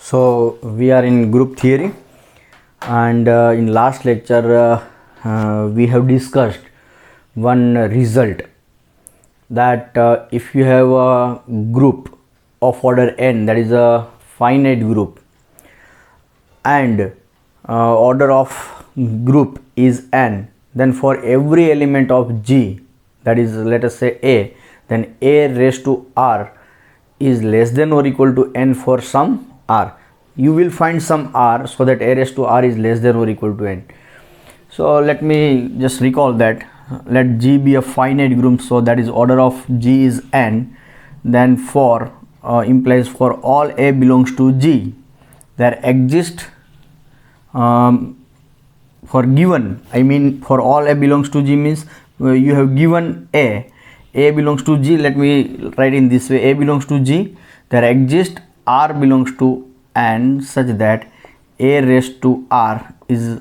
So we are in group theory, and in last lecture we have discussed one result that if you have a group of order n, that is a finite group, and order of group is n, then for every element of G, that is let us say A, then A raised to R is less than or equal to n for some R. You will find some R so that A raised to R is less than or equal to n. So let me just recall that. Let G be a finite group, so that is order of G is n. Then for implies for all A belongs to G, there exist for given, I mean for all A belongs to G means you have given A belongs to G. Let me write in this way: A belongs to G, there exists R belongs to n such that A raised to R is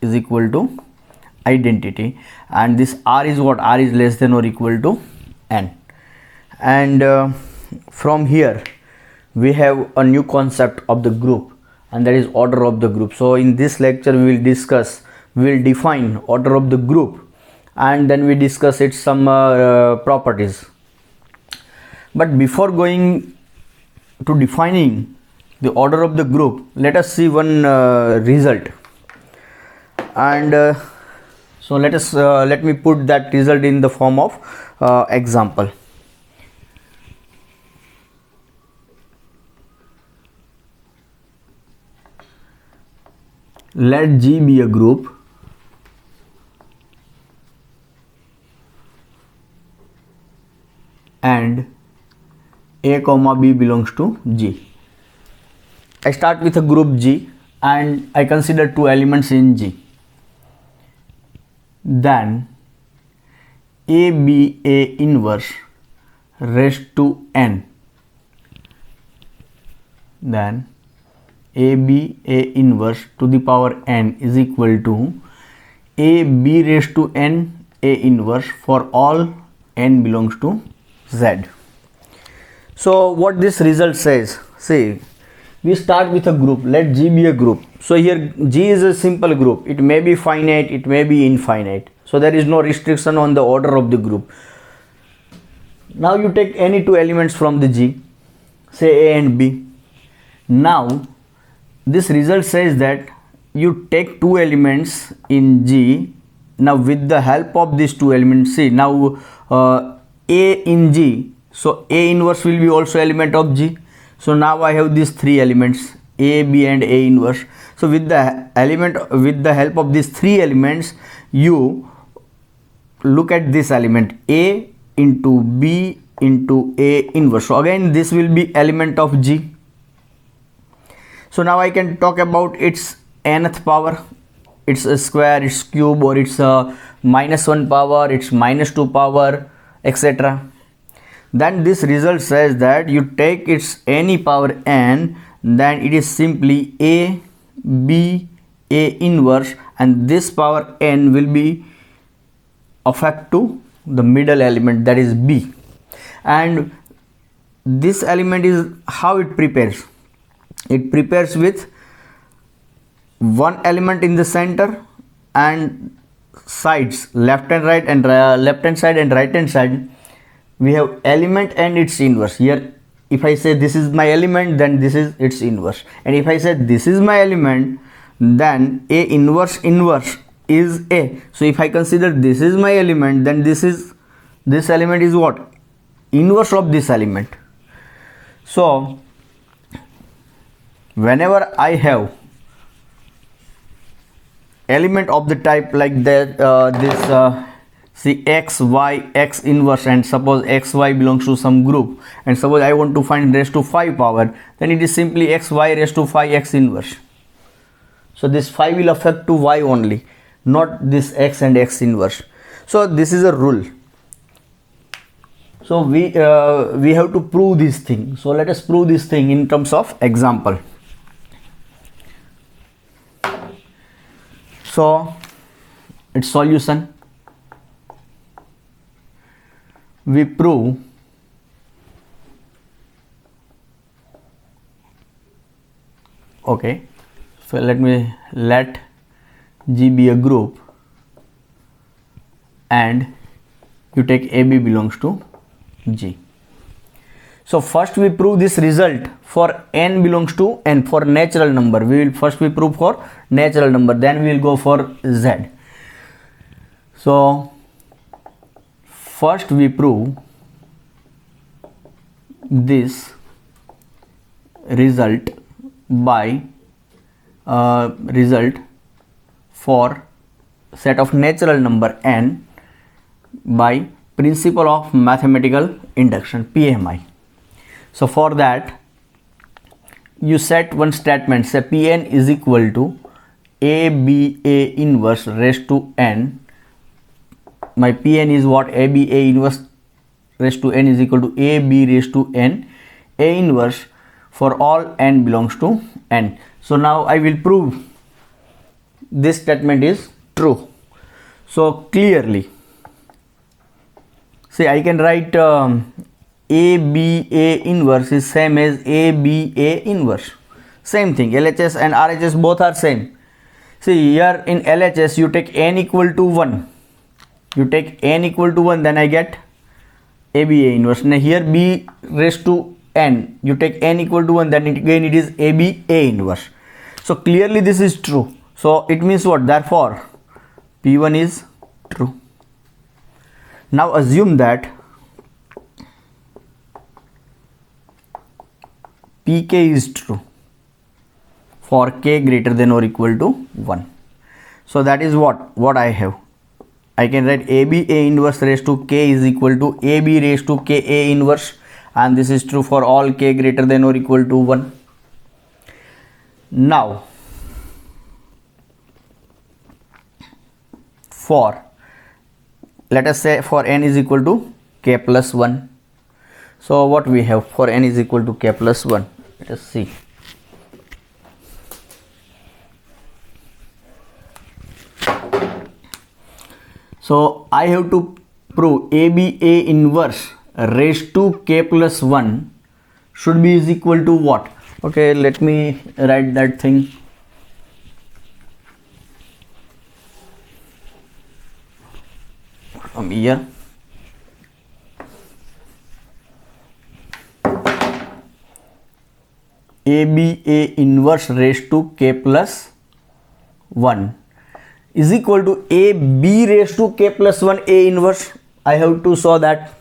equal to identity, and this R is what? R is less than or equal to n. And from here we have a new concept of the group, and that is order of the group. So in this lecture we will define order of the group, and then we discuss its some properties. But before going to defining the order of the group, let us see one result. And so let me put that result in the form of example. Let G be a group and A comma B belongs to G. I start with a group G and I consider two elements in G. Then A be A inverse raised to n. Then A be A inverse to the power n is equal to A b raised to n A inverse for all n belongs to Z. So what this result says, see, we start with a group. Let G be a group. So here G is a simple group. It may be finite, it may be infinite. So there is no restriction on the order of the group. Now you take any two elements from the G, say A and B. Now this result says that you take two elements in G. Now with the help of these two elements, see, now A in G, so A inverse will be also element of G. So now I have these three elements, A, B and A inverse. So with the help of these three elements, you look at this element A into B into A inverse. So again this will be element of G. So now I can talk about its nth power, its a square, its cube, or its minus 1 power, its minus 2 power, etc. Then this result says that you take its any power n, then it is simply A, B, A inverse, and this power n will be affect to the middle element, that is B. And this element is how it prepares. It prepares with one element in the center and sides, left and right, and left hand side and right hand side. We have element and its inverse. Here if I say this is my element, then this is its inverse, and if I say this is my element, then A inverse is A. So if I consider this is my element, then this element is what? Inverse of this element. So whenever I have element of the type like that, see x, y, x inverse, and suppose x, y belongs to some group, and suppose I want to find raised to 5 power, then it is simply x, y raised to 5 x inverse. So this 5 will affect to y only, not this x and x inverse. So this is a rule. So we have to prove this thing. So let us prove this thing in terms of example. So its solution, we prove Okay, so let G be a group and you take AB belongs to G. So first we prove this result for n belongs to n for natural number. We will first we prove for natural number, then we will go for Z. So first we prove this result by result for set of natural number n by principle of mathematical induction, PMI. So for that you set one statement, say Pn is equal to ABA inverse raised to n. My Pn is what? ABA inverse raised to n is equal to AB raised to n, A inverse for all n belongs to n. So now I will prove this statement is true. So clearly, see, I can write ABA inverse is same as ABA inverse. Same thing, LHS and RHS both are same. See, here in LHS you take n equal to 1. You take n equal to 1, then I get ABA inverse. Now here B raised to n, you take n equal to 1, then again it is ABA inverse. So clearly this is true. So it means what? Therefore P1 is true. Now assume that Pk is true for k greater than or equal to 1. So that is what I have. I can write ABA inverse raised to k is equal to AB raised to k A inverse, and this is true for all k greater than or equal to 1. Now for, let us say for n is equal to k plus 1. So what we have for n is equal to k plus 1? Let us see. So I have to prove ABA inverse raised to k plus 1 should be is equal to what? Okay, let me write that thing. From here, ABA inverse raised to k plus 1 is equal to AB raised to k plus 1 A inverse. I have to show that.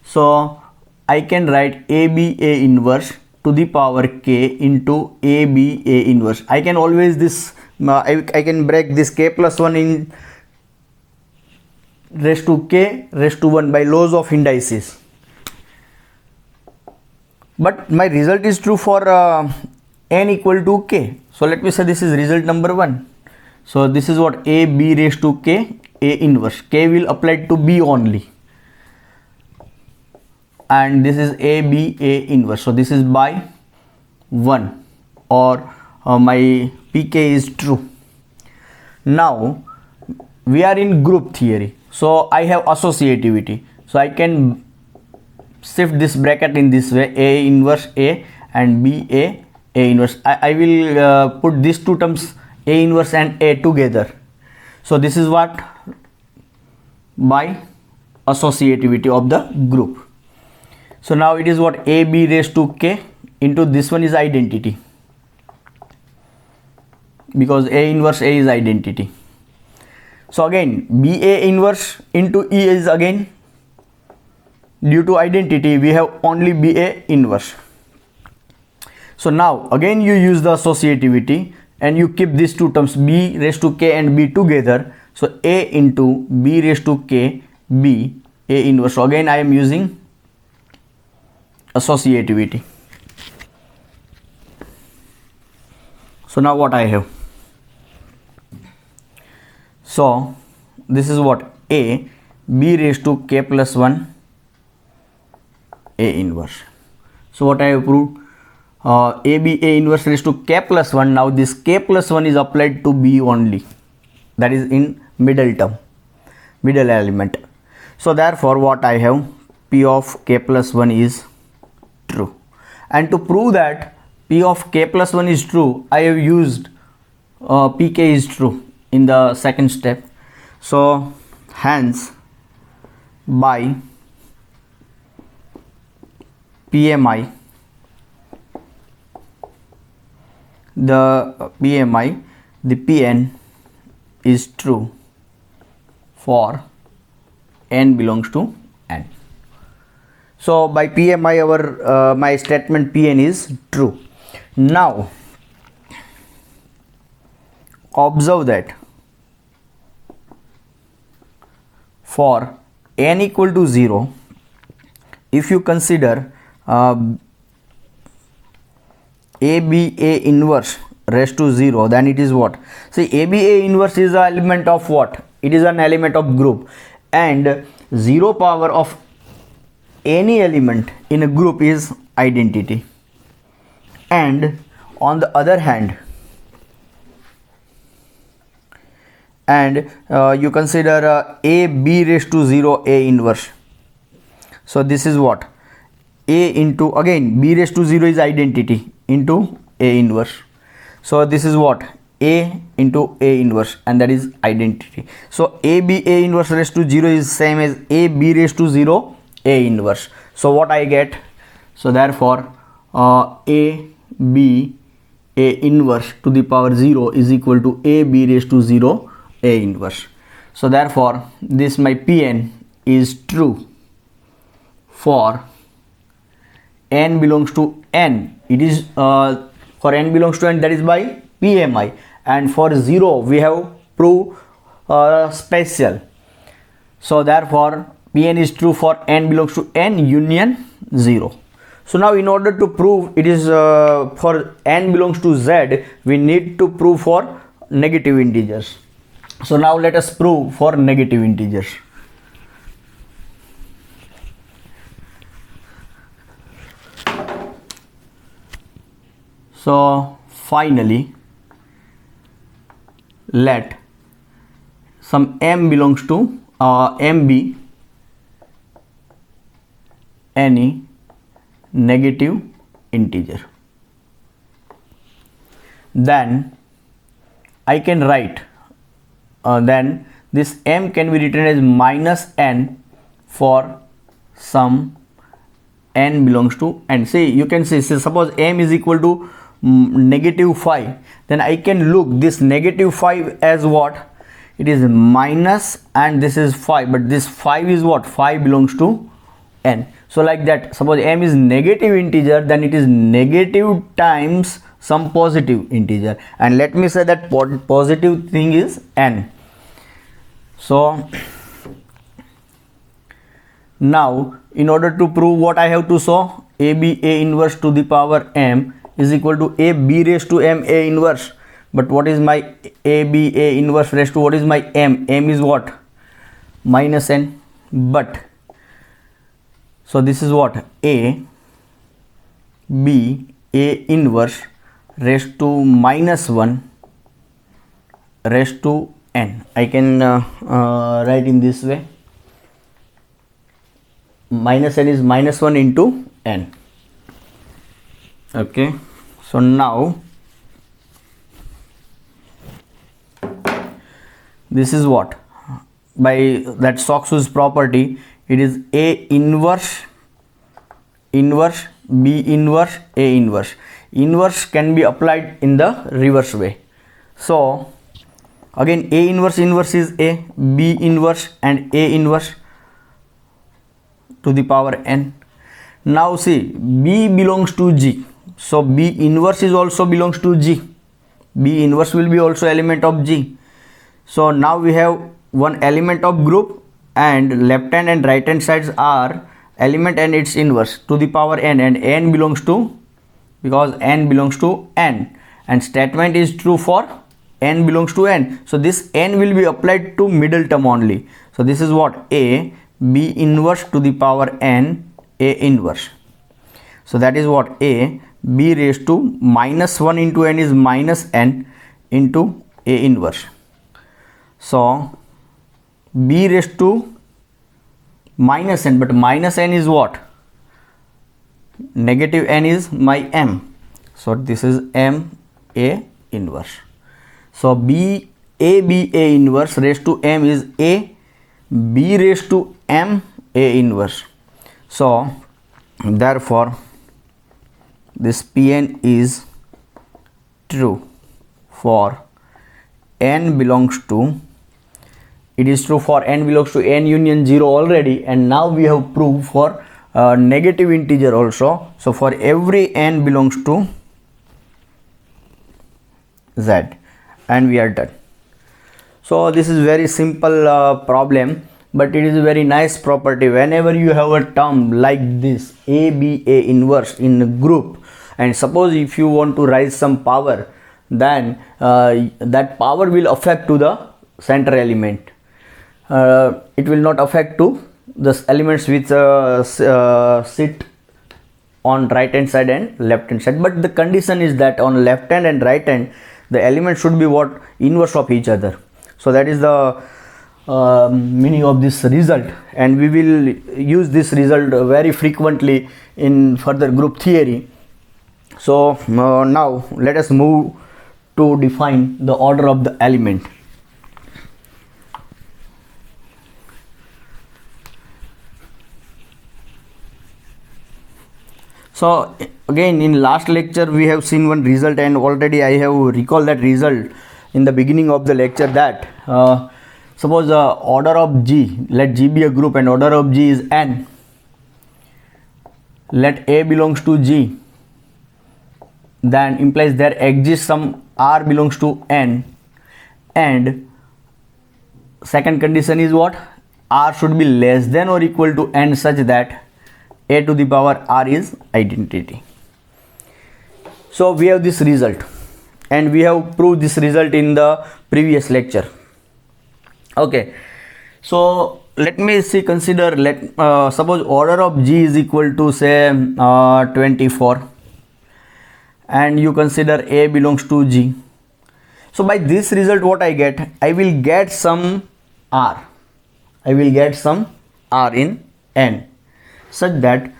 So I can write ABA inverse to the power k into ABA inverse. I can always this I can break this k plus 1 in raised to k raised to 1 by laws of indices. But my result is true for n equal to k. So let me say this is result number 1. So this is what? AB raised to k A inverse. K will apply to B only. And this is ABA inverse. So this is by 1, or my PK is true. Now we are in group theory. So I have associativity. So I can shift this bracket in this way, A inverse A and BA A inverse. I will put these two terms A inverse and A together. So this is what? By associativity of the group. So now it is what? AB raised to k into this one is identity, because A inverse A is identity. So again BA inverse into E is again, due to identity we have only BA inverse. So now again you use the associativity and you keep these two terms B raised to k and B together. So A into B raised to k B A inverse. So again I am using associativity. So now what I have? So this is what? A B raised to k plus 1 A inverse. So what I have proved? AB A inverse raised to k plus 1. Now this k plus 1 is applied to B only, that is in middle term, middle element. So therefore what I have? P of k plus 1 is true. And to prove that P of k plus 1 is true, I have used pk is true in the second step. So hence by PMI, the Pn is true for n belongs to n. So by PMI our my statement Pn is true. Now observe that for n equal to 0, if you consider ABA inverse raised to 0, then it is what? See, ABA inverse is an element of what? It is an element of group, and 0 power of any element in a group is identity. And on the other hand, and you consider AB raised to 0 A inverse. So this is what? A into, again B raised to 0 is identity into A inverse. So this is what? A into A inverse, and that is identity. So AB A inverse raised to 0 is same as AB raised to 0 A inverse. So what I get? So therefore AB A inverse to the power 0 is equal to AB raised to 0 A inverse. So therefore this my Pn is true for n belongs to n. It is for n belongs to n, that is by PMI, and for 0 we have proved special. So therefore Pn is true for n belongs to n union 0. So now in order to prove it is for n belongs to z, we need to prove for negative integers. So now let us prove for negative integers. So finally let some m belongs to m be any negative integer. Then I can write then this m can be written as minus n for some n belongs to n. See, you can say suppose m is equal to negative 5, then I can look this negative 5 as what? It is minus, and this is 5, but this 5 is what? 5 belongs to n. So like that, suppose m is negative integer, then it is negative times some positive integer, and let me say that positive thing is n. So now in order to prove what I have to show, AB A inverse to the power m is equal to AB raised to m A inverse. But what is my AB A inverse raised to what is my m? M is what? Minus n. But so this is what? A B A inverse raised to minus 1 raised to n. I can write in this way. Minus n is minus 1 into n. Okay, so now this is what? By that Stokes' property, it is A inverse inverse B inverse A inverse. Inverse can be applied in the reverse way. So again A inverse inverse is A, B inverse and A inverse to the power n. Now see, B belongs to G, so B inverse is also belongs to G. B inverse will be also element of G. So now we have one element of group, and left hand and right hand sides are element and its inverse to the power n, and n belongs to, because n belongs to n, and statement is true for n belongs to n. So this n will be applied to middle term only. So this is what? A B inverse to the power n A inverse. So that is what? A B raised to minus 1 into n is minus n into A inverse. So B raised to minus n, but minus n is what? Negative n is my m, So this is M A inverse. So B A inverse raised to M is A B raised to M A inverse. So therefore this Pn is true for n belongs to, it is true for n belongs to n union 0 already, and now we have proved for negative integer also. So for every n belongs to z, and we are done. So this is very simple problem, but it is a very nice property. Whenever you have a term like this A inverse in a group, and suppose if you want to raise some power, then that power will affect to the center element. It will not affect to the elements which sit on right hand side and left hand side, but the condition is that on left hand and right hand the element should be what, inverse of each other. So that is the meaning of this result, and we will use this result very frequently in further group theory. So now let us move to define the order of the element. So again, in last lecture we have seen one result, and already I have recalled that result in the beginning of the lecture, that suppose the order of G, let G be a group and order of G is n, let A belongs to G, then implies there exists some R belongs to n, and second condition is what, R should be less than or equal to n such that A to the power R is identity. So we have this result, and we have proved this result in the previous lecture. Okay, so let me see, consider, suppose order of G is equal to say 24, and you consider A belongs to G. So by this result what I get, I will get some R, I will get some R in n, such that,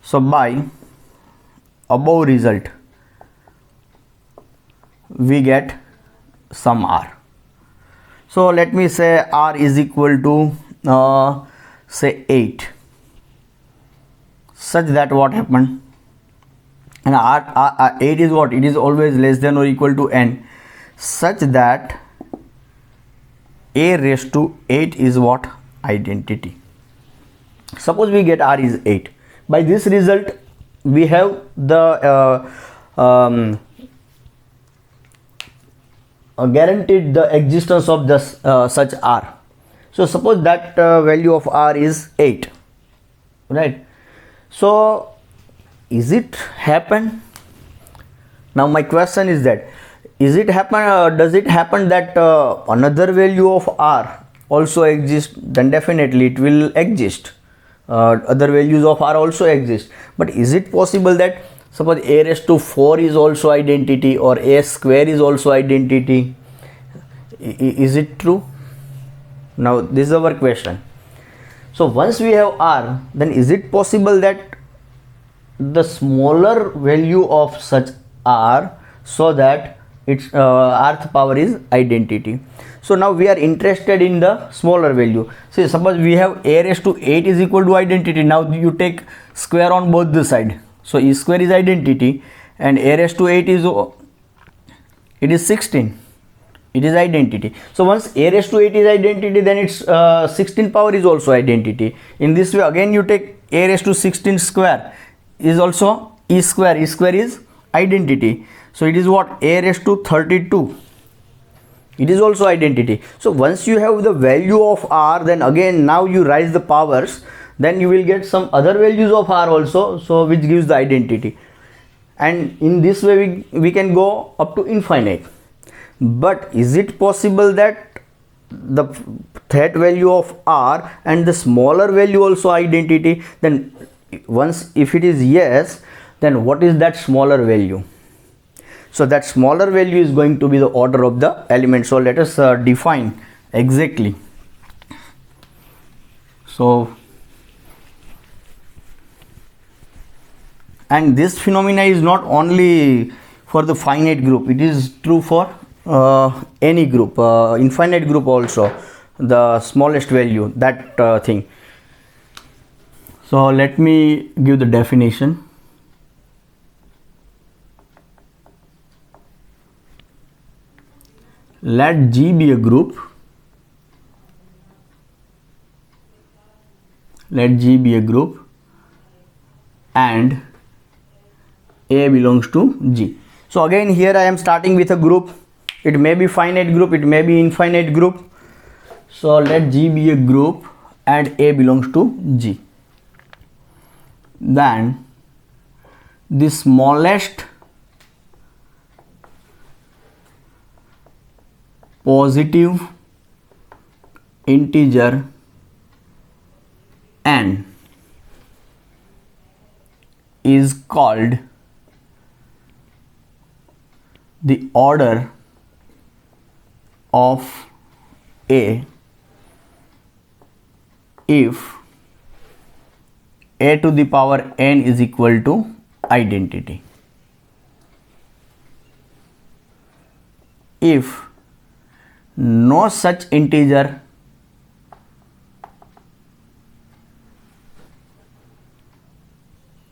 so by above result we get some R. So let me say R is equal to say 8, such that what happened, and R 8 is what, it is always less than or equal to n, such that A raised to 8 is what, identity. Suppose we get R is 8. By this result we have the guaranteed the existence of this such R. So suppose that value of R is 8, right? So is it happen? Now my question is that, is it happen, does it happen that another value of R also exists? Then definitely it will exist. Other values of R also exist, but is it possible that suppose A raised to 4 is also identity, or A square is also identity? Is it true? Now this is our question. So once we have R, then is it possible that the smaller value of such R, so that its rth power is identity? So now we are interested in the smaller value. See, suppose we have A raised to 8 is equal to identity. Now you take square on both the side. So E square is identity, and A raised to 8 is, it is 16. It is identity. So once A raised to 8 is identity, then its 16 power is also identity. In this way again you take A raised to 16 square is also E square. E square is identity. So it is what, A raised to 32. It is also identity. So once you have the value of R, then again now you raise the powers, then you will get some other values of R also, so which gives the identity, and in this way we can go up to infinite. But is it possible that the that value of R and the smaller value also identity? Then once, if it is yes, then what is that smaller value? So that smaller value is going to be the order of the element. So let us define exactly. So, and this phenomena is not only for the finite group. It is true for any group, infinite group also, the smallest value, that thing. So let me give the definition. Let G be a group. Let G be a group and A belongs to G. So again here I am starting with a group. It may be finite group, it may be infinite group. So let G be a group and A belongs to G. Then the smallest positive integer n is called the order of A if A to the power n is equal to identity. If no such integer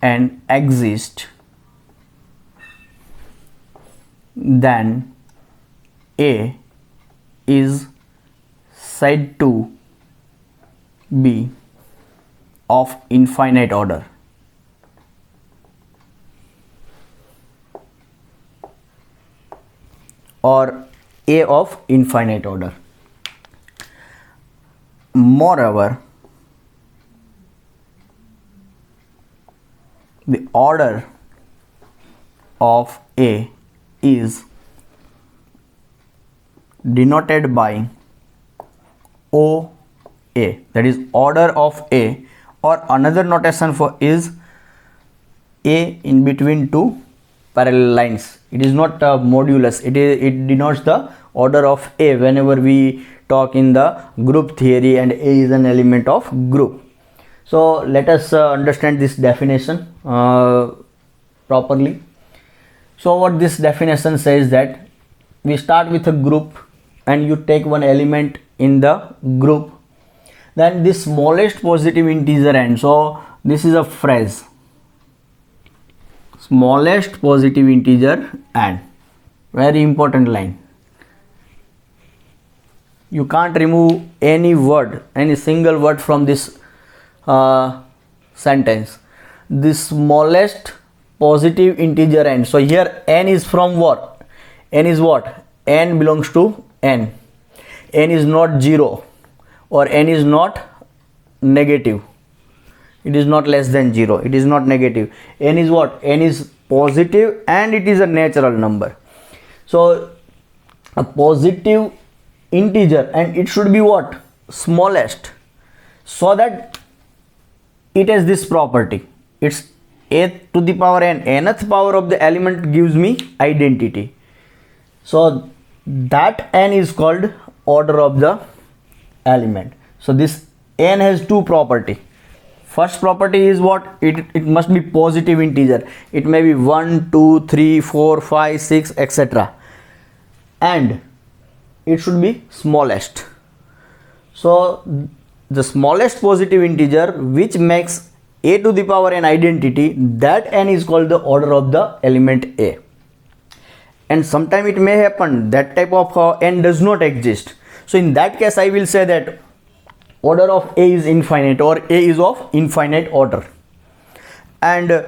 n exists, then A is said to be of infinite order. Or A of infinite order. Moreover, the order of A is denoted by OA, that is order of A, or another notation for is A in between two parallel lines. It is not modulus, it denotes the order of A whenever we talk in the group theory, and A is an element of group. So let us understand this definition properly. So what this definition says, that we start with a group and you take one element in the group, then the smallest positive integer n. So this is a phrase, smallest positive integer n, very important line. You can't remove any word, any single word from this sentence. The smallest positive integer n. So here n is from what? N is what? N belongs to n. N is not 0 or n is not negative. It is not less than 0. It is not negative. N is what? N is positive and it is a natural number. So a positive integer, and it should be what? Smallest. So that it has this property. It's a to the power n, nth power of the element gives me identity. So that n is called order of the element. So this n has two property. First property is what? It must be positive integer. It may be 1, 2, 3, 4, 5, 6, etc. And it should be smallest. So the smallest positive integer which makes a to the power n identity, that n is called the order of the element A. And sometime it may happen that type of n does not exist. So in that case I will say that order of A is infinite, or A is of infinite order, and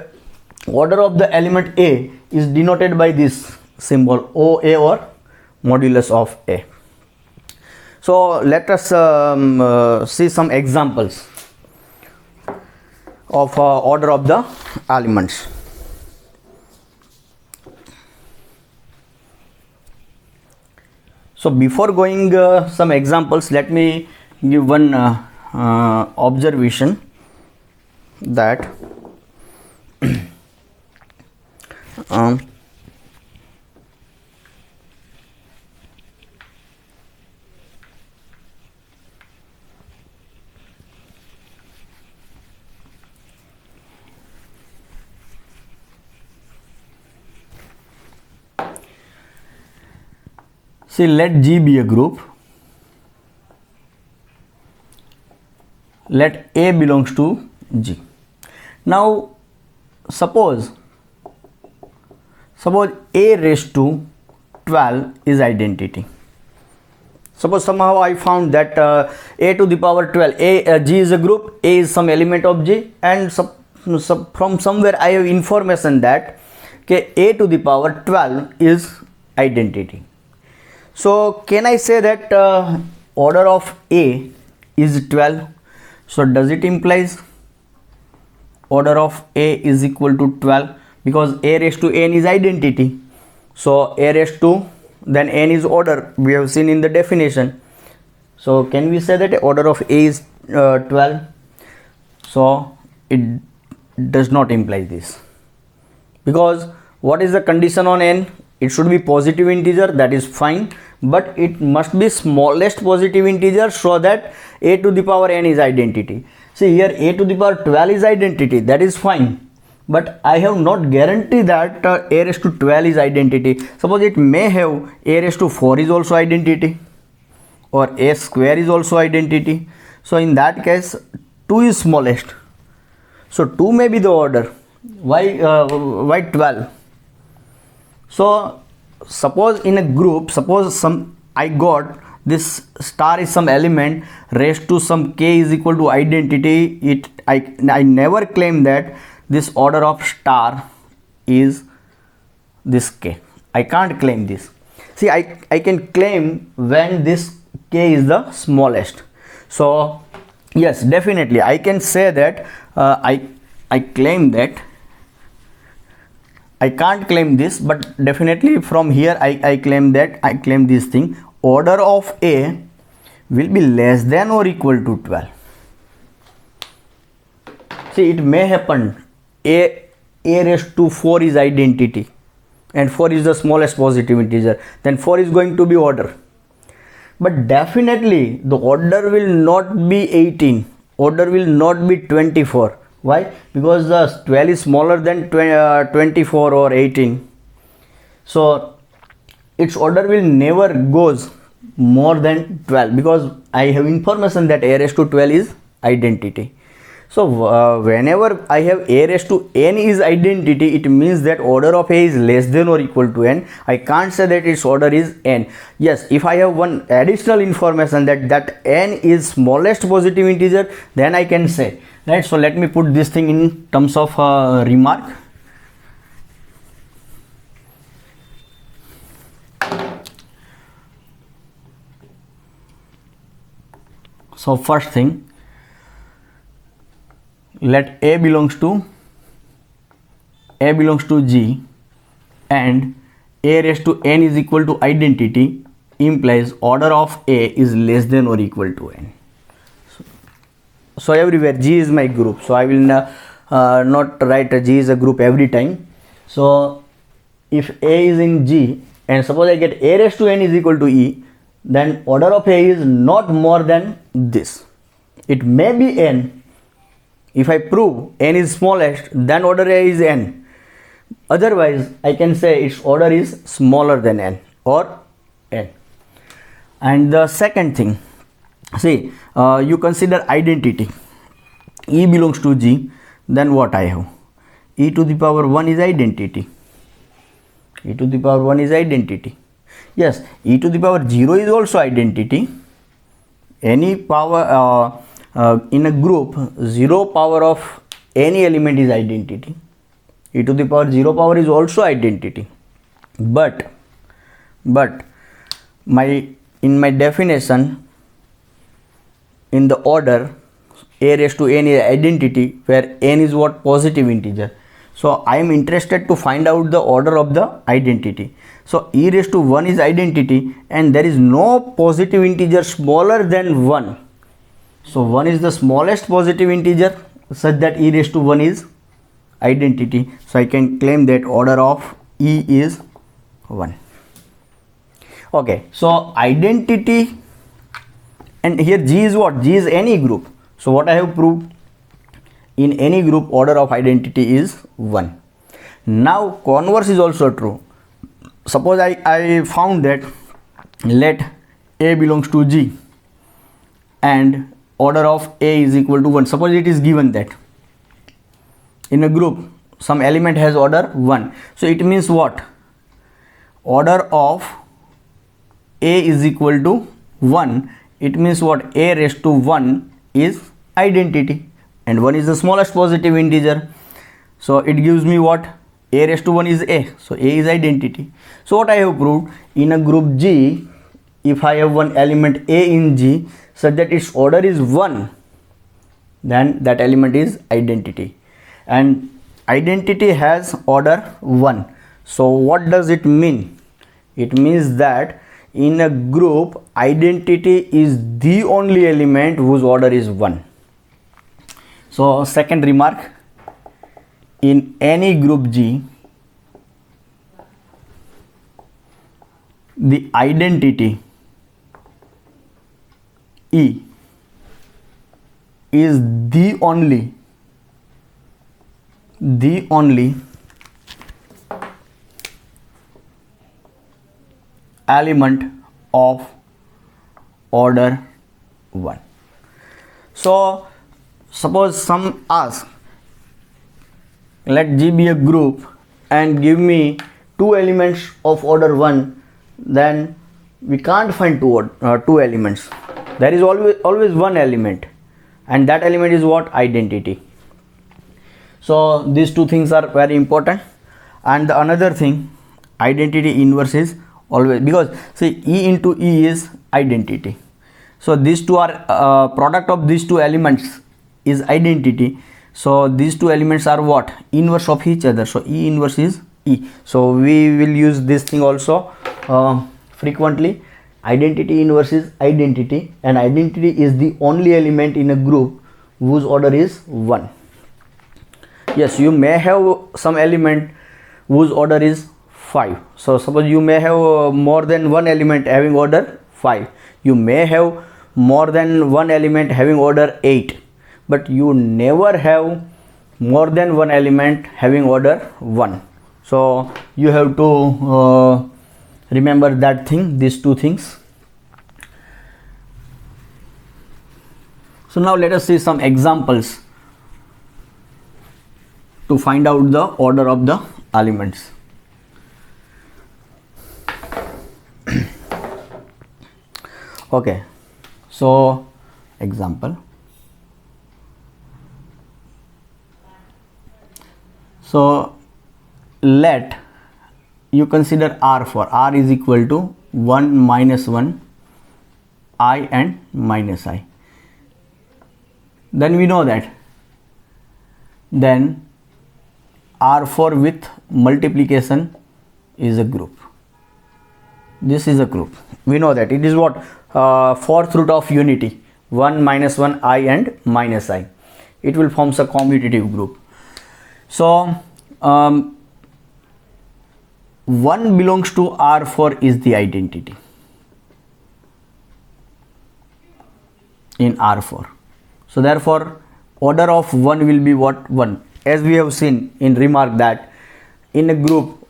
order of the element A is denoted by this symbol OA, or modulus of A. So let us see some examples of order of the elements. So before going some examples, let me give one observation, that See, let G be a group. Let A belongs to G. Now suppose A raised to 12 is identity. Suppose somehow I found that A to the power 12, G is a group, A is some element of G, and from somewhere I have information that A to the power 12 is identity. So can I say that order of A is 12? So does it implies order of A is equal to 12, because A raised to n is identity. So A raised to, then n is order, we have seen in the definition. So can we say that order of A is 12? So it does not imply this, because what is the condition on n? It should be positive integer, that is fine, but it must be smallest positive integer so that A to the power n is identity. See here, A to the power 12 is identity, that is fine, but I have not guaranteed that A raised to 12 is identity. Suppose it may have A raised to 4 is also identity, or A square is also identity. So in that case 2 is smallest, so 2 may be the order. Why 12? So suppose in a group, suppose I got this star is some element raised to some k is equal to identity. I never claim that this order of star is this k. I can't claim this. See, I can claim when this k is the smallest. So yes, definitely I can say that I claim that. I can't claim this, but definitely from here I claim that, I claim this thing, order of A will be less than or equal to 12. See, it may happen A raised to 4 is identity and 4 is the smallest positive integer, then 4 is going to be order. But definitely the order will not be 18, order will not be 24. Why? Because the 12 is smaller than 24 or 18. So its order will never goes more than 12, because I have information that A raised to 12 is identity. So whenever I have A raised to n is identity, it means that order of A is less than or equal to n. I can't say that its order is n. Yes, if I have one additional information that n is smallest positive integer, then I can say, right? So let me put this thing in terms of remark. So first thing, let A belongs to G and A raised to n is equal to identity implies order of A is less than or equal to n. So everywhere G is my group, so I will not write G is a group every time. So if A is in G and suppose I get A raised to n is equal to E, then order of A is not more than this. It may be n. If I prove n is smallest, then order A is n. Otherwise I can say its order is smaller than n or n. And the second thing, see, you consider identity. E belongs to G, then what I have? E to the power 1 is identity. E to the power 1 is identity. Yes, E to the power 0 is also identity. Any power in a group, 0 power of any element is identity. E to the power 0 power is also identity. But in my definition, in the order, A raised to n is identity, where n is what? Positive integer. So I am interested to find out the order of the identity. So E raised to 1 is identity and there is no positive integer smaller than 1. So 1 is the smallest positive integer such that E raised to 1 is identity. So I can claim that order of E is 1. Okay, so identity, and here G is what? G is any group. So what I have proved? In any group order of identity is 1. Now converse is also true. Suppose I found that let A belongs to G and order of A is equal to 1. Suppose it is given that in a group some element has order 1. So it means what? Order of A is equal to 1. It means what? A raised to 1 is identity and 1 is the smallest positive integer. So it gives me what? A raised to 1 is A. So A is identity. So what I have proved, in a group G, if I have one element A in G such that its order is 1, then that element is identity. And identity has order 1. So what does it mean? It means that in a group, identity is the only element whose order is 1. So second remark, in any group G, the identity E is the only element of order 1. So suppose some ask, let G be a group and give me two elements of order 1, then we can't find two elements. There is always one element, and that element is what? Identity. So these two things are very important. And the another thing, identity inverse is always, because see, E into E is identity. So these two are product of these two elements is identity. So these two elements are what? Inverse of each other. So E inverse is E. So we will use this thing also frequently. Identity inverse is identity, and identity is the only element in a group whose order is 1. Yes, you may have some element whose order is 5. So suppose you may have more than one element having order 5. You may have more than one element having order 8. But you never have more than one element having order 1. So you have to remember that thing, these two things. So now let us see some examples to find out the order of the elements. Okay, so example. So let you consider R for R is equal to 1 minus 1 I and minus I. Then we know that then R4 with multiplication is a group. This is a group. We know that it is what? Fourth root of unity, 1 minus 1 I and minus I. It will form a commutative group. So 1 belongs to R4 is the identity in R4. So therefore order of 1 will be what? 1. As we have seen in remark that in a group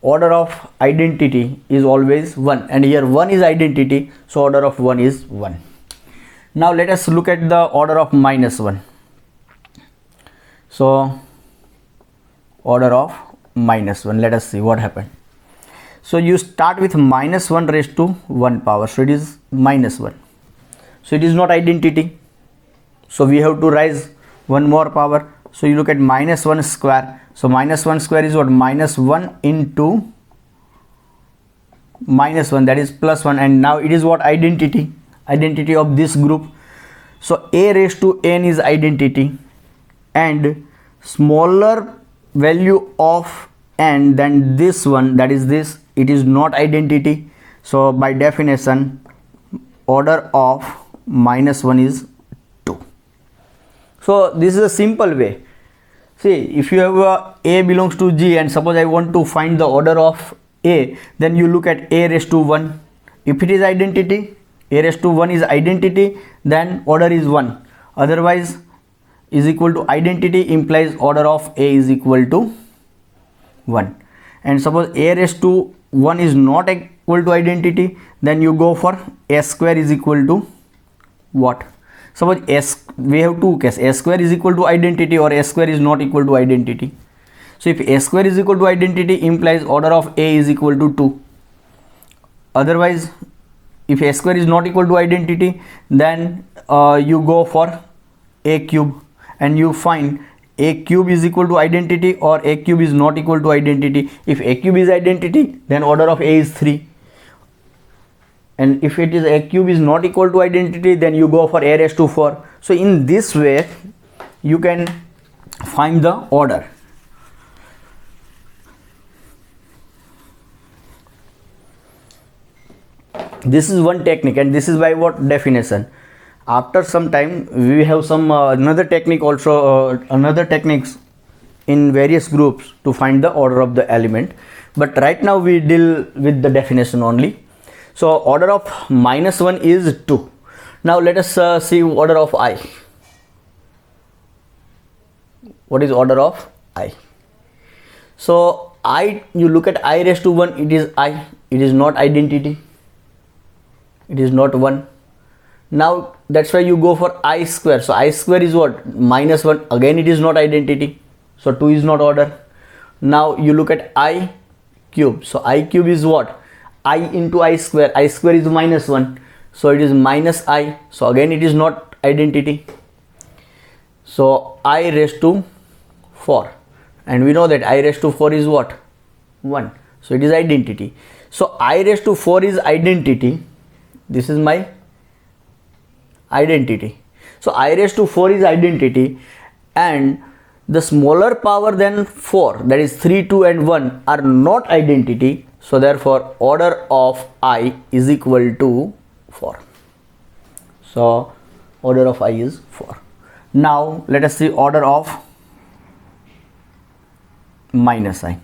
order of identity is always 1, and here 1 is identity, so order of 1 is 1. Now let us look at the order of minus 1. So order of minus 1, let us see what happened. So you start with minus 1 raised to 1 power, so it is minus 1. So it is not identity, so we have to raise one more power. So you look at minus 1 square. So minus 1 square is what? Minus 1 into minus 1, that is plus 1, and now it is what? Identity of this group. So A raised to n is identity, and smaller value of n than this one, that is this, it is not identity. So by definition order of minus 1 is 2. So this is a simple way. See, if you have A belongs to G and suppose I want to find the order of A, then you look at A raised to 1. If it is identity, A raised to 1 is identity, then order is 1. Otherwise is equal to identity implies order of A is equal to 1. And suppose A raised to 1 is not equal to identity, then you go for s square is equal to what? Suppose we have two cases, s square is equal to identity or s square is not equal to identity. So if s square is equal to identity implies order of A is equal to 2. Otherwise, if s square is not equal to identity, then you go for a cube and you find a cube is equal to identity or a cube is not equal to identity. If a cube is identity, then order of A is 3. And if it is a cube is not equal to identity, then you go for a raised to 4. So in this way you can find the order. This is one technique, and this is by what definition. After some time we have some another technique also, another techniques in various groups to find the order of the element, but right now we deal with the definition only. So order of -1 is 2. Now let us see order of I. What is order of I? So I, you look at I raised to 1, it is I, it is not identity, it is not 1. Now that's why you go for I square. So I square is what? -1. Again it is not identity, so 2 is not order. Now you look at I cube. So I cube is what? I into I square. I square is -1, so it is minus I, so again it is not identity. So I raised to 4, and we know that I raised to 4 is what? 1, so it is identity. So I raised to 4 is identity. This is my identity. So I raised to 4 is identity, and the smaller power than 4, that is 3, 2 and 1 are not identity. So therefore order of I is equal to 4. So order of I is 4. Now let us see order of -I.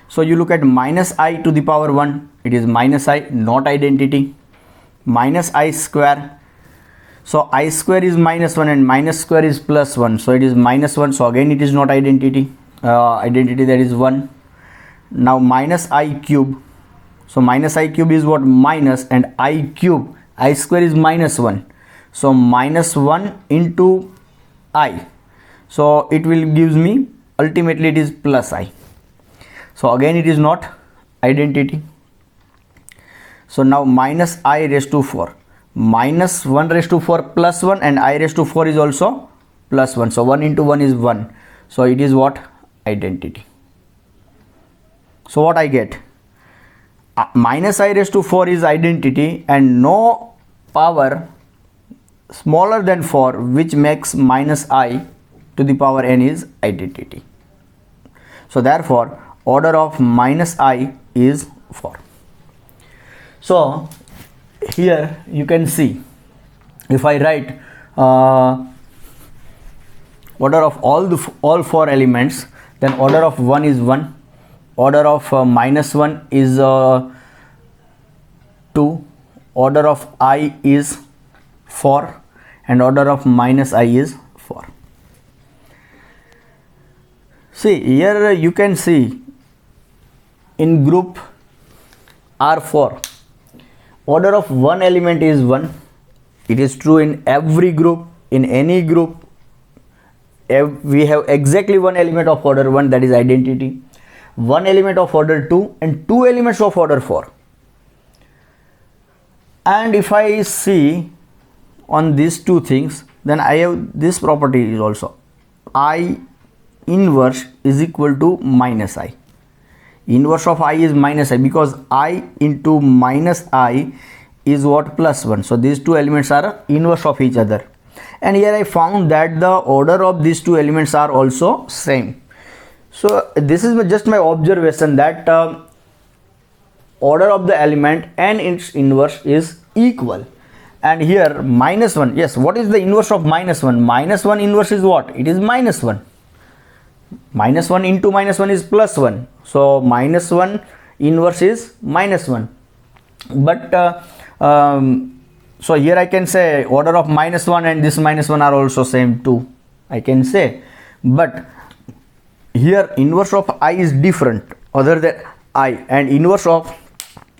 So you look at -I to the power 1, it is -I, not identity. -I square, so I square is -1 and minus square is +1, so it is -1, so again it is not identity. Identity, that is 1. Now -I cube, so -I cube is what? Minus, and I cube, I square is -1, so -1 into I, so it will gives me, ultimately it is +I, so again it is not identity. So now -I raised to 4, -1 raised to 4 +1, and I raised to 4 is also +1, so 1 into 1 is 1, so it is what? Identity. So what I get? -I raised to 4 is identity, and no power smaller than 4 which makes -I to the power n is identity. So therefore order of -I is 4. So here you can see, if I write order of all 4 elements, then order of 1 is 1, order of -1 is 2, order of I is 4, and order of -I is 4. See here you can see in group R4 order of one element is 1. It is true in every group. In any group we have exactly one element of order 1, that is identity, one element of order 2, and 2 elements of order 4. And if I see on these two things, then I have this property is also I inverse is equal to -I. Inverse of I is -I, because I into -I is what? +1. So these two elements are inverse of each other. And here I found that the order of these two elements are also same. So this is just my observation that order of the element and its inverse is equal. And here -1, yes, what is the inverse of -1? -1 inverse is what? It is -1. -1 into -1 is +1. So -1 inverse is -1. But so here I can say order of -1 and this -1 are also same too, I can say. But here inverse of I is different, other than I, and inverse of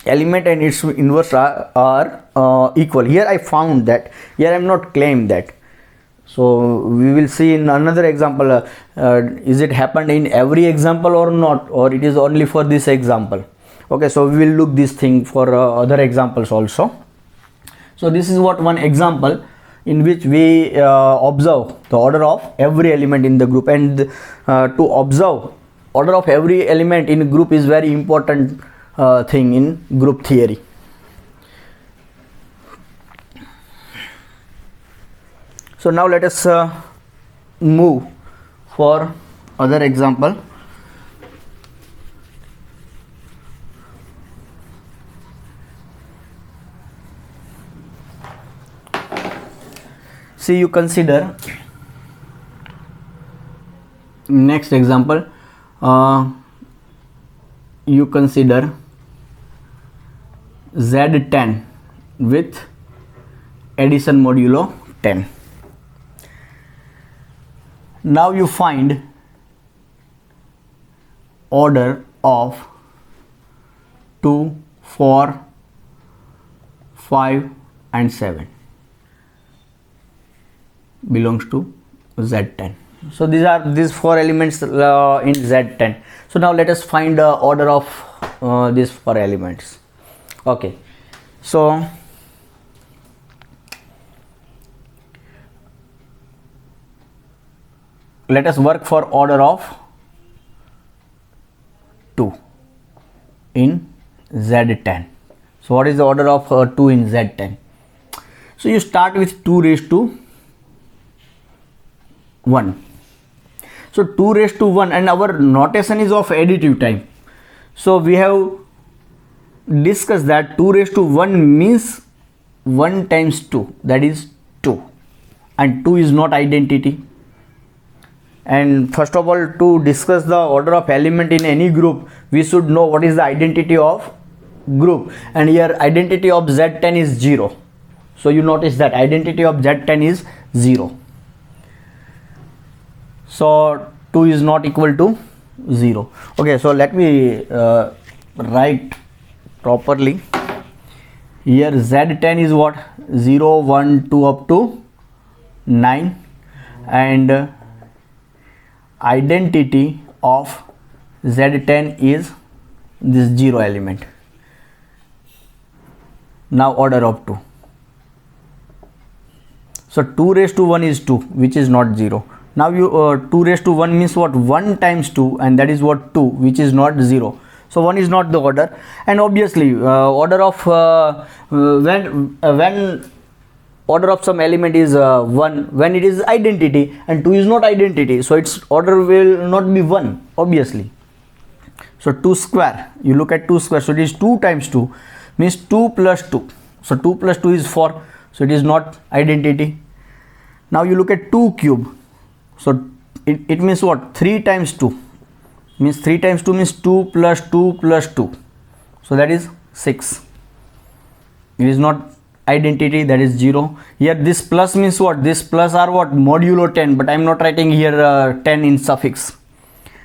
element and its inverse are equal. Here I found that, here I am not claimed that. So we will see in another example, is it happened in every example or not, or it is only for this example. Okay, so we will look this thing for other examples also. So this is what one example in which we observe the order of every element in the group, and to observe order of every element in group is very important thing in group theory. So now let us move for other example. See, you consider next example, you consider Z10 with addition modulo 10. Now you find order of 2, 4, 5 and 7 belongs to Z10. So these 4 elements in Z10. So now let us find the order of these 4 elements. Okay, so let us work for order of 2 in Z10. So what is the order of 2 in Z10? So you start with 2 raised to 1. So 2 raised to 1, and our notation is of additive type. So we have discussed that 2 raised to 1 means 1 times 2, that is 2, and 2 is not identity. And first of all, to discuss the order of element in any group, we should know what is the identity of group, and here identity of Z10 is 0. So you notice that identity of Z10 is 0. So 2 is not equal to 0. Okay, so let me write properly. Here Z10 is what? 0, 1, 2 up to 9, and identity of Z10 is this 0 element. Now order of 2. So 2 raised to 1 is 2, which is not 0. Now you 2 raised to 1 means what? 1 times 2, and that is what? 2, which is not 0. So 1 is not the order, and obviously order of when order of some element is 1 when it is identity, and 2 is not identity, so its order will not be 1, obviously. So 2 square, you look at 2 square, so it is 2 times 2 means 2 plus 2. So 2 plus 2 is 4, so it is not identity. Now you look at 2 cube, so it means what? 3 times 2 means 3 times 2 means 2 plus 2 plus 2, so that is 6. It is not identity, that is 0. Here this plus means what? This plus are what? Modulo 10, but I am not writing here 10 in suffix.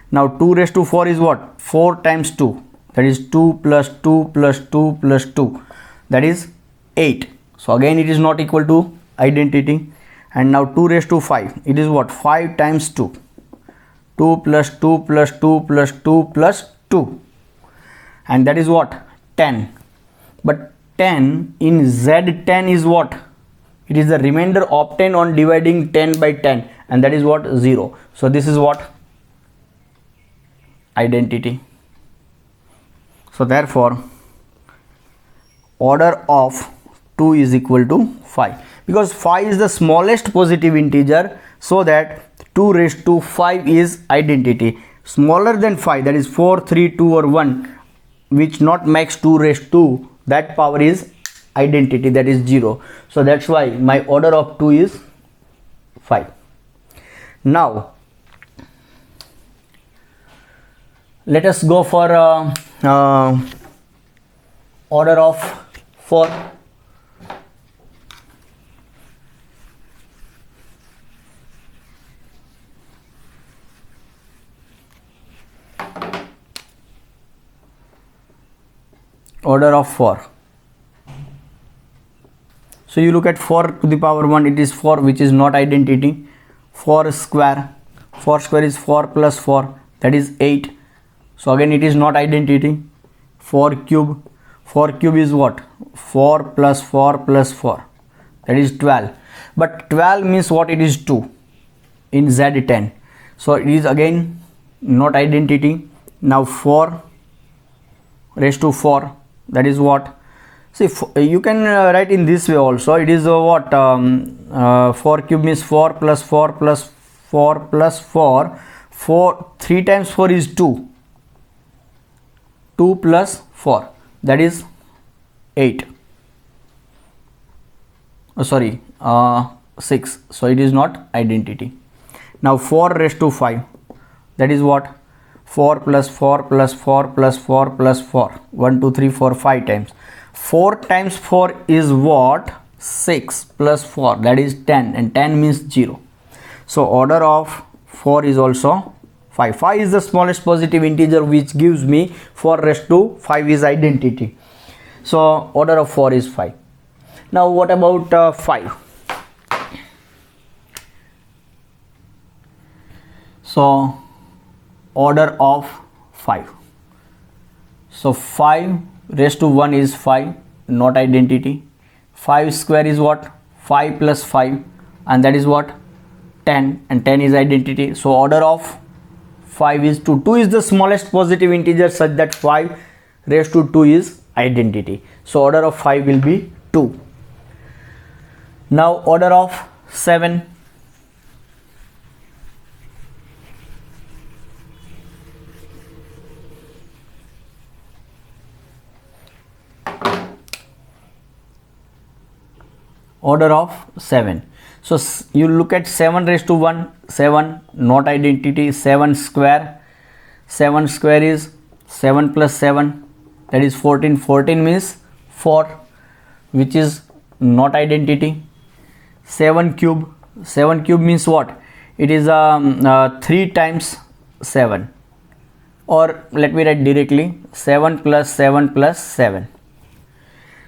Now 2 raised to 4 is what? 4 times 2, that is 2 plus 2 plus 2 plus 2, that is 8. So again it is not equal to identity. And now 2 raised to 5, it is what? 5 times 2, 2 plus 2 plus 2 plus 2 plus 2, and that is what? 10. But 10 in Z10 is what? It is the remainder obtained on dividing 10 by 10, and that is what? 0. So this is what? Identity. So therefore order of 2 is equal to 5, because 5 is the smallest positive integer, so that 2 raised to 5 is identity. Smaller than 5, that is 4, 3, 2 or 1, which not makes 2 raised to, that power is identity, that is 0. So that's why my order of 2 is 5. Now let us go for order of 4. order of 4. So you look at 4 to the power 1, it is 4, which is not identity. 4 square is 4 plus 4, that is 8. So again it is not identity. 4 cube is what? 4 plus 4 plus 4, that is 12. But 12 means what? It is 2 in Z10. So it is again not identity. Now 4 raised to 4, that is what? See, you can write in this way also. It is what? 4 cube means 4 plus 4 plus 4 plus 4. 3 times 4 is 2. 2 plus 4, that is 8. 6. So it is not identity. Now 4 raised to 5, that is what? 4 plus 4 plus 4 plus 4 plus 4. 1, 2, 3, 4, 5 times. 4 times 4 is what? 6 plus 4, that is 10, and 10 means 0. So order of 4 is also 5. 5 is the smallest positive integer, which gives me 4 raised to 5 is identity. So order of 4 is 5. Now what about 5? So order of 5. So 5 raised to 1 is 5, not identity. 5 square is what? 5 plus 5, and that is what? 10, and 10 is identity. So order of 5 is 2. 2 is the smallest positive integer such that 5 raised to 2 is identity. So order of 5 will be 2. Now order of 7. Order of 7. So you look at 7 raised to 1, 7, not identity. 7 square is 7 plus 7, that is 14. 14 means 4, which is not identity. 7 cube means what? It is 3 times 7, or let me write directly, 7 plus 7 plus 7.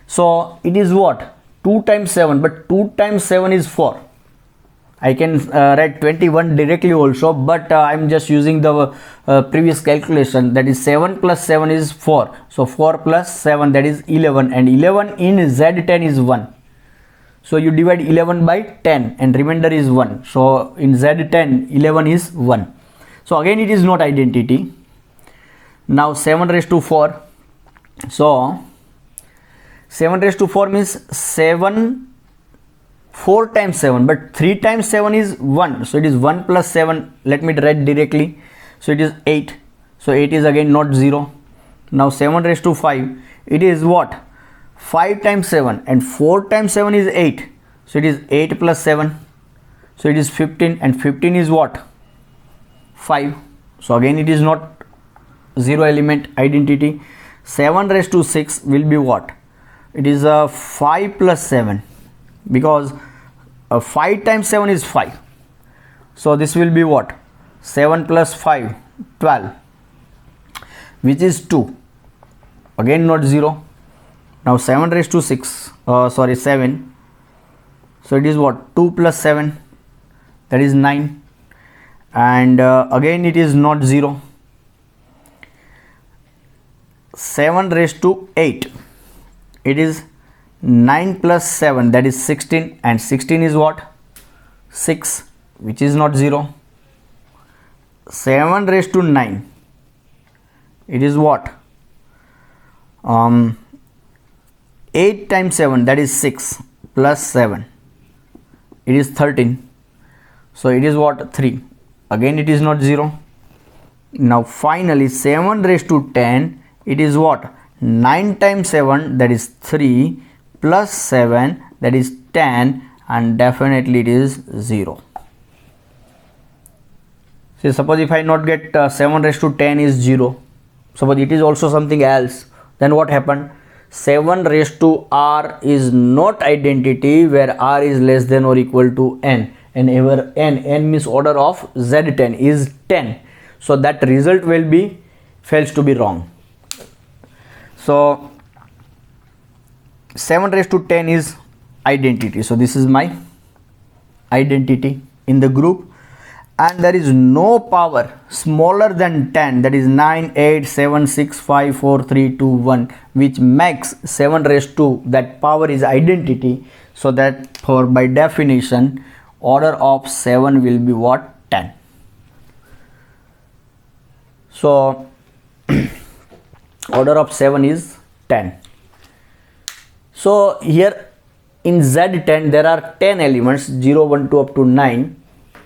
So it is what? 2 times 7, but 2 times 7 is 4. I can write 21 directly also, but I am just using the previous calculation, that is 7 plus 7 is 4. So 4 plus 7, that is 11, and 11 in Z10 is 1. So you divide 11 by 10 and remainder is 1. So in Z10 11 is 1. So again it is not identity. Now 7 raised to 4. So 7 raised to 4 means 4 times 7, but 3 times 7 is 1. So it is 1 plus 7. Let me write directly. So it is 8. So 8 is again not 0. Now 7 raised to 5. It is what? 5 times 7, and 4 times 7 is 8. So it is 8 plus 7. So it is 15, and 15 is what? 5. So again it is not 0 element identity. 7 raised to 6 will be what? It is 5 plus 7, because 5 times 7 is 5. So this will be what? 7 plus 5, 12, which is 2. Again not 0. Now 7 raised to 7. So it is what? 2 plus 7, that is 9. And again it is not 0. 7 raised to 8. It is 9 plus 7, that is 16, and 16 is what? 6, which is not 0. 7 raised to 9. It is what? 8 times 7, that is 6, plus 7. It is 13. So it is what? 3. Again it is not 0. Now finally 7 raised to 10. It is what? 9 times 7, that is 3, plus 7, that is 10, and definitely it is 0. See, suppose if I not get 7 raised to 10 is 0. Suppose it is also something else. Then what happened? 7 raised to r is not identity, where r is less than or equal to n, and ever n means order of Z10 is 10. So that result will be fails to be wrong. So 7 raised to 10 is identity, so this is my identity in the group, and there is no power smaller than 10, that is 9, 8, 7, 6, 5, 4, 3, 2, 1, which makes 7 raised to that power is identity. So that for by definition order of 7 will be what? 10. So order of 7 is 10. So here in Z10 there are 10 elements, 0, 1, 2 up to 9.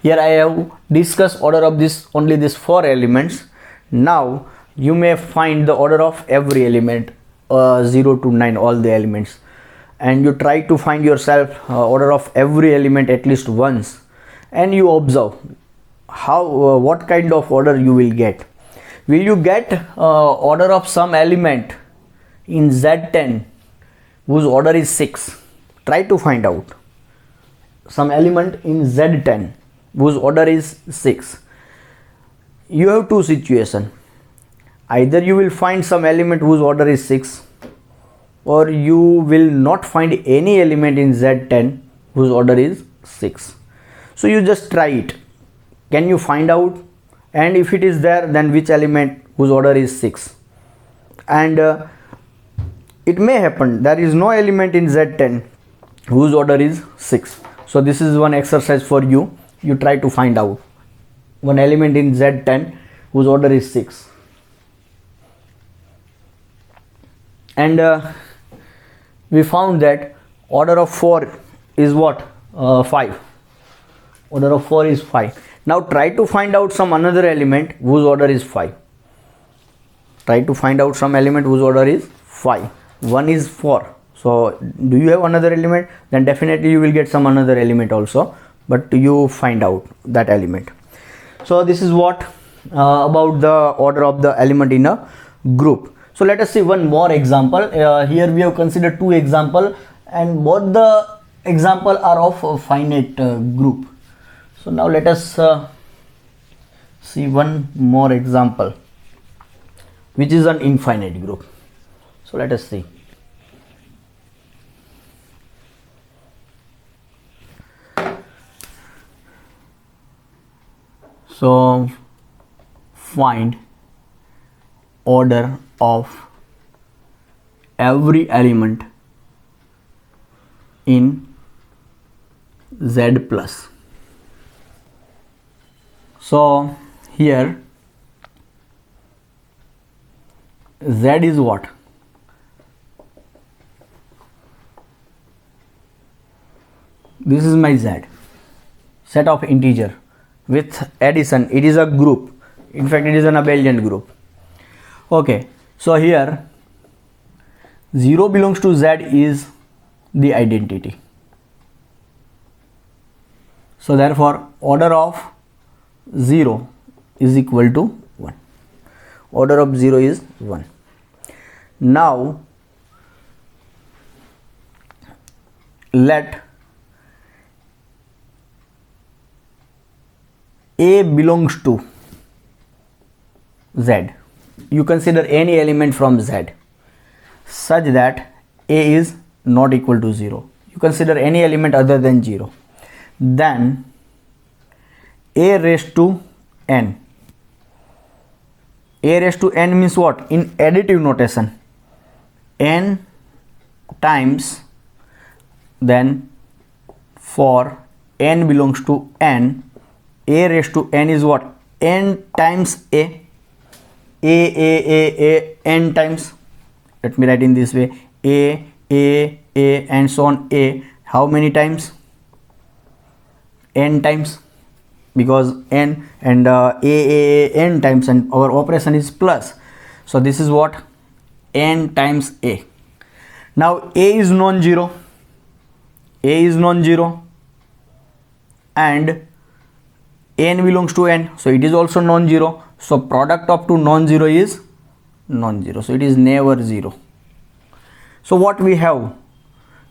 Here I have discussed order of this only these 4 elements. Now you may find the order of every element, 0 to 9, all the elements, and you try to find yourself order of every element at least once, and you observe how what kind of order you will get. Will you get order of some element in Z10 whose order is 6? Try to find out some element in Z10 whose order is 6. You have two situations. Either you will find some element whose order is 6, or you will not find any element in Z10 whose order is 6. So you just try it. Can you find out? And if it is there, then which element whose order is 6? And it may happen there is no element in Z10 whose order is 6. So this is one exercise for you. You try to find out one element in Z10 whose order is 6. And we found that order of 4 is what? 5. Order of 4 is 5. Now try to find out some another element whose order is 5. Try to find out some element whose order is 5. 1 is 4. So do you have another element? Then definitely you will get some another element also, but you find out that element. So this is what about the order of the element in a group. So let us see one more example. Here we have considered 2 examples, and both the example are of a finite group. So now let us see one more example which is an infinite group. So let us see. So find order of every element in Z plus. So here Z is what? This is my Z, set of integer with addition. It is a group. In fact, it is an abelian group. Okay, so here 0 belongs to Z is the identity. So therefore order of 0 is equal to 1. Order of 0 is 1. Now let A belongs to Z. You consider any element from Z such that A is not equal to 0. You consider any element other than 0. Then A raised to n. A raised to n means what? In additive notation, n times, then for n belongs to n, A raised to n is what? N times A n times. Let me write in this way: A and so on. A how many times? N times, because n and n times, and our operation is plus. So this is what? N times A. Now A is non-zero. A is non-zero, and n belongs to n, so it is also non-zero. So product of two non-zero is non-zero, so it is never 0. So what we have,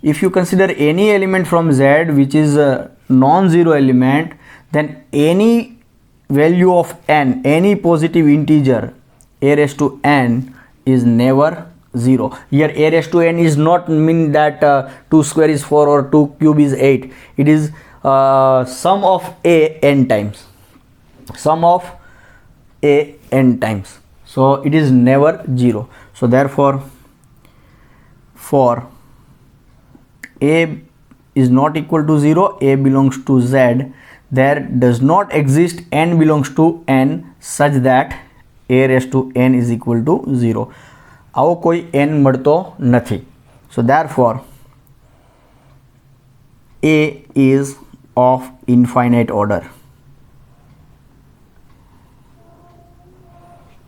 if you consider any element from Z which is a non-zero element, then any value of n, any positive integer A raised to n is never 0. Here a raised to n is not mean that 2 square is 4 or 2 cube is 8. It is sum of a n times. Sum of a n times. So it is never 0. So therefore, for a is not equal to 0, a belongs to z, there does not exist n belongs to n such that a raised to n is equal to 0. આવો કોઈ n મળતો નથી. So therefore a is of infinite order,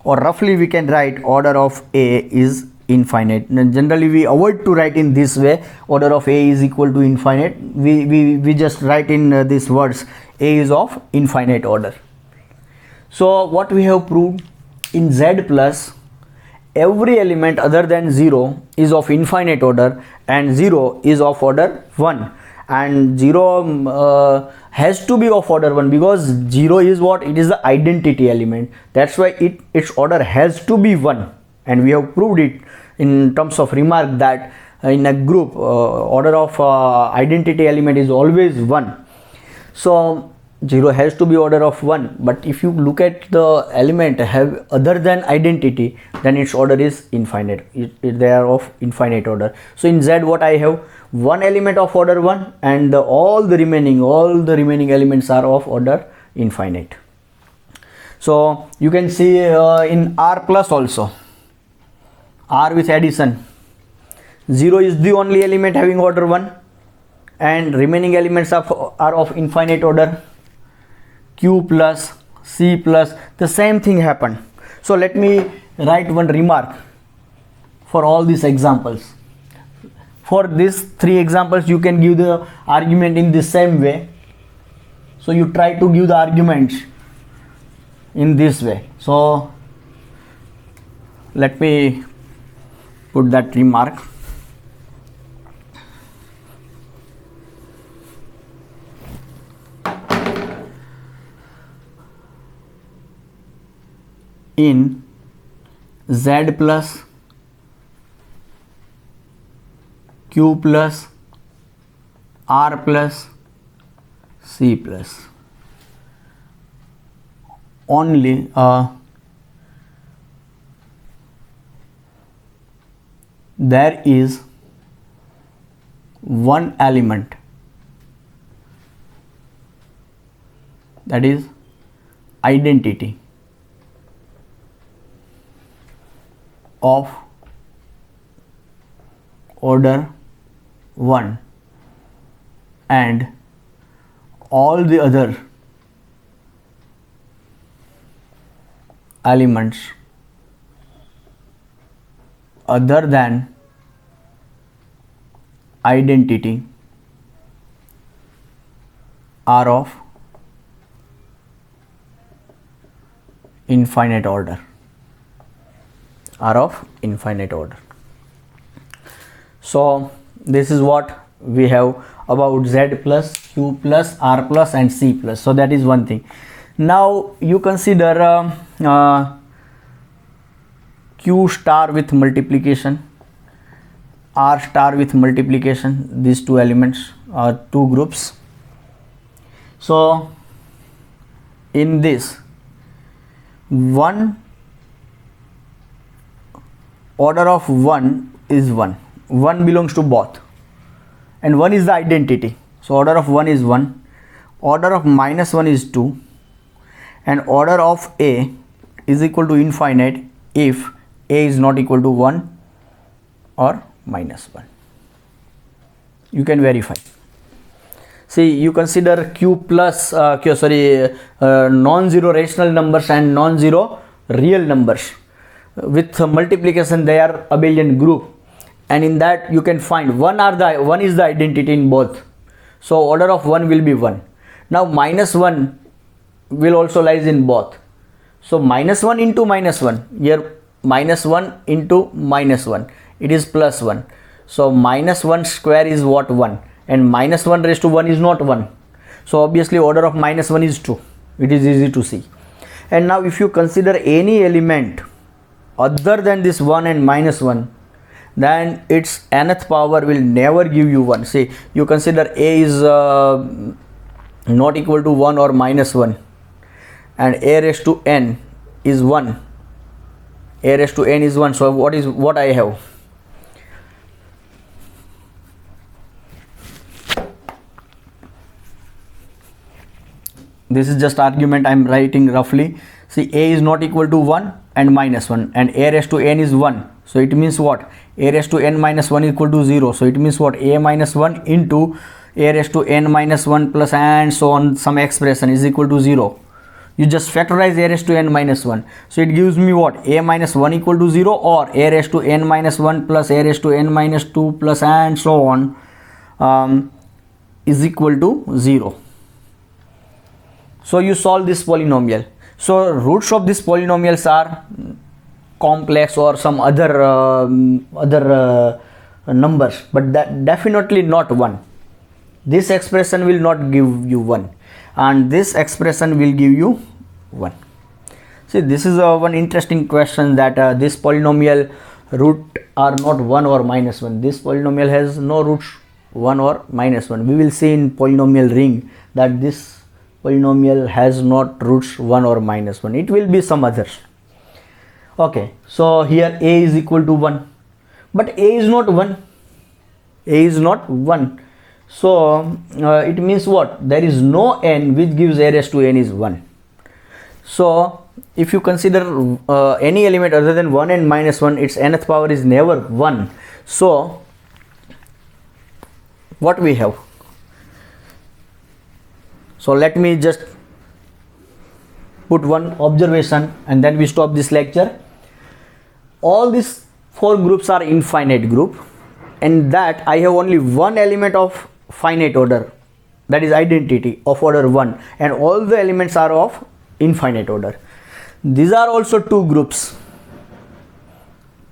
or roughly we can write order of a is infinite. Generally we avoid to write in this way, order of a is equal to infinite. We just write in these words, a is of infinite order. So what we have proved, in Z plus every element other than 0 is of infinite order and 0 is of order 1, and 0 has to be of order 1 because 0 is what? It is the identity element. That's why its order has to be 1, and we have proved it in terms of remark that in a group order of identity element is always 1. So 0 has to be order of 1, but if you look at the element have other than identity, then its order is infinite. They are of infinite order. So in Z what I have? One element of order 1 and all the remaining elements are of order infinite. So you can see in R plus also, R with addition, 0 is the only element having order 1 and remaining elements are of infinite order. Q plus, C plus, the same thing happened. So let me write one remark for all these examples. For these 3 examples you can give the argument in the same way. So you try to give the arguments in this way. So let me put that remark. In Z plus, Q plus, R plus, C plus, only there is one element, that is identity of order 1 and all the other elements other than identity are of infinite order. So this is what we have about Z plus, Q plus, R plus and C plus. So that is one thing. Now you consider Q star with multiplication, R star with multiplication, these two elements are two groups. So in this, one order of 1 is 1 belongs to both and 1 is the identity. So order of 1 is 1, order of minus 1 is 2, and order of A is equal to infinite if A is not equal to 1 or minus 1. You can verify. See, you consider Q plus non-zero rational numbers and non-zero real numbers. With multiplication they are abelian group, and in that you can find one is the identity in both. So order of 1 will be 1. Now minus 1 will also lies in both. So minus 1 into minus 1, here minus 1 into minus 1, it is plus 1. So minus 1 square is what? 1, and minus 1 raised to 1 is not 1. So obviously order of minus 1 is 2. It is easy to see. And now if you consider any element other than this 1 and minus 1, then its nth power will never give you 1. See, you consider a is not equal to 1 or minus 1, and a raised to n is 1. A raised to n is 1. So what I have? This is just argument I am writing roughly. See, a is not equal to 1 and minus 1, and a raised to n is 1. So it means what? A raised to n minus 1 equal to 0. So it means what? A minus 1 into a raised to n minus 1 plus and so on, some expression is equal to 0. You just factorize a raised to n minus 1. So it gives me what? A minus 1 equal to 0, or a raised to n minus 1 plus a raised to n minus 2 plus and so on is equal to 0. So you solve this polynomial. So roots of these polynomials are complex or some other numbers, but that definitely not 1. This expression will not give you 1, and this expression will give you 1. See, this is one interesting question, that this polynomial root are not 1 or minus 1. This polynomial has no roots 1 or minus 1. We will see in polynomial ring that this polynomial has not roots 1 or minus 1. It will be some others. Okay, so here a is equal to 1, but a is not 1. A is not 1. So it means what? There is no n which gives a raised to n is 1. So if you consider any element other than 1 and minus 1, its nth power is never 1. So what we have? So let me just put one observation and then we stop this lecture. All these 4 groups are infinite group, and that I have only one element of finite order, that is identity of order 1, and all the elements are of infinite order. These are also 2 groups,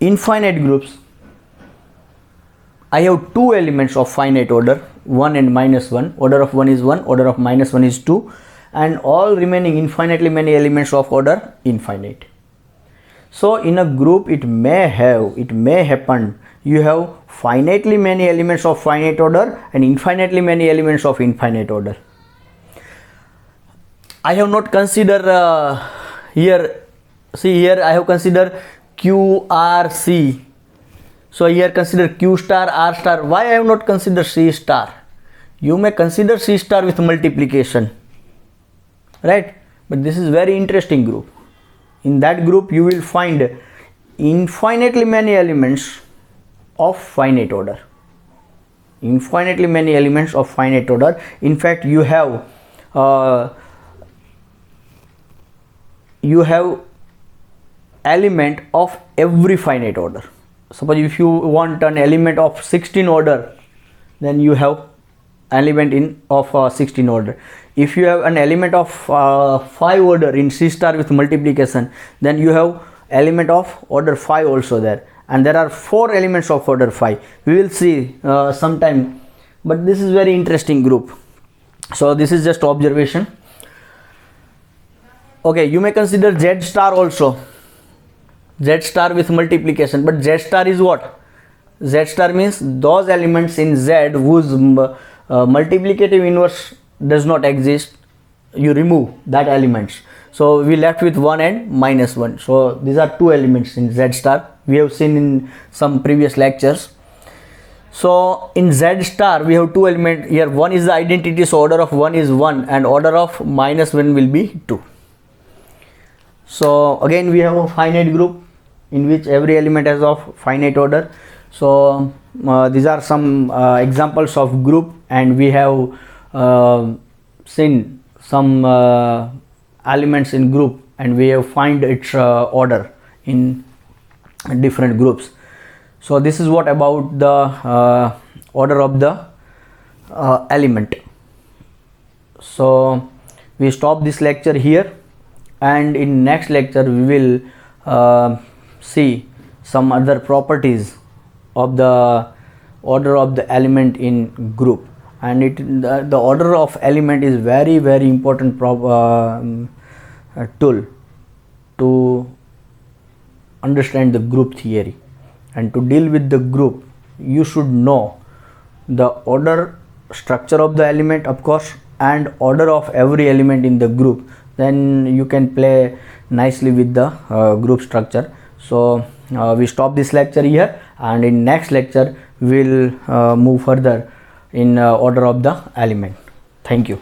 infinite groups. I have 2 elements of finite order, 1 and minus 1. Order of 1 is 1, order of minus 1 is 2, and all remaining infinitely many elements of order infinite. So in a group it may happen you have finitely many elements of finite order and infinitely many elements of infinite order. I have not considered here. See, here I have considered Q, R, C. So here consider Q star, R star. Why I have not considered C star? You may consider C star with multiplication, right? But this is very interesting group. In that group you will find infinitely many elements of finite order. Infinitely many elements of finite order. In fact, you have element of every finite order. Suppose if you want an element of 16 order, then you have element of 16 order. If you have an element of 5 order in C star with multiplication, then you have element of order 5 also there, and there are 4 elements of order 5. We will see sometime, but this is very interesting group. So this is just observation. Okay, you may consider Z star also, Z star with multiplication, but Z star is what? Z star means those elements in Z whose multiplicative inverse does not exist, you remove that elements. So we left with 1 and minus 1. So these are 2 elements in Z star. We have seen in some previous lectures. So in Z star we have 2 elements here. 1 is the identity, so order of 1 is 1 and order of minus 1 will be 2. So again we have a finite group in which every element is of finite order. So these are some examples of group, and we have seen some elements in group, and we have find its order in different groups. So this is what about the order of the element. So we stop this lecture here, and in next lecture we will see some other properties of the order of the element in group, and the order of element is very important tool to understand the group theory. and to deal with the group you should know the order structure of the element, of course, and order of every element in the group. Then you can play nicely with the group structure. So we stop this lecture here, and in next lecture we'll move further in order of the element. Thank you.